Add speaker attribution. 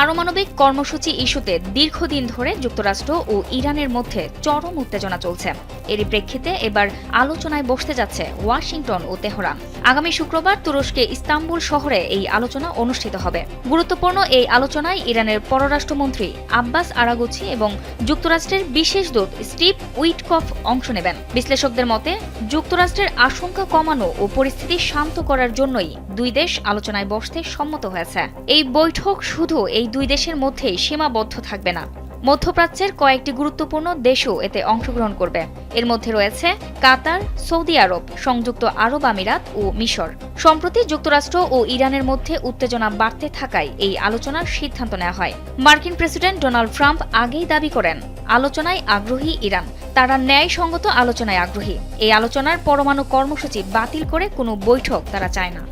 Speaker 1: পারমাণবিক কর্মসূচি ইস্যুতে দীর্ঘদিন ধরে যুক্তরাষ্ট্র ও ইরানের মধ্যে চরম উত্তেজনা চলছে। এরই প্রেক্ষিতে এবার আলোচনায় বসতে যাচ্ছে ওয়াশিংটন ও তেহরান। আগামী শুক্রবার তুরস্কে ইস্তাম্বুল শহরে এই আলোচনা অনুষ্ঠিত হবে। গুরুত্বপূর্ণ এই আলোচনায় ইরানের পররাষ্ট্রমন্ত্রী আব্বাস আরাগুচি এবং যুক্তরাষ্ট্রের বিশেষ দূত স্টিভ উইটকফ অংশ নেবেন। বিশ্লেষকদের মতে যুক্তরাষ্ট্রের আশঙ্কা কমানো ও পরিস্থিতি শান্ত করার জন্যই দুই দেশ আলোচনায় বসতে সম্মত হয়েছে। এই বৈঠক শুধু এই দুই দেশের মধ্যেই সীমাবদ্ধ থাকবে না, মধ্যপ্রাচ্যের কয়েকটি গুরুত্বপূর্ণ দেশও এতে অংশগ্রহণ করবে। এর মধ্যে রয়েছে কাতার, সৌদি আরব, সংযুক্ত আরব আমিরাত ও মিশর। সম্প্রতি যুক্তরাষ্ট্র ও ইরানের মধ্যে উত্তেজনা বাড়তে থাকায় এই আলোচনার সিদ্ধান্ত নেওয়া হয়। মার্কিন প্রেসিডেন্ট ডোনাল্ড ট্রাম্প আগেই দাবি করেন আলোচনায় আগ্রহী ইরান। তারা ন্যায়সঙ্গত আলোচনায় আগ্রহী। এই আলোচনার পরমাণু কর্মসূচি বাতিল করে কোনো বৈঠক তারা চায় না।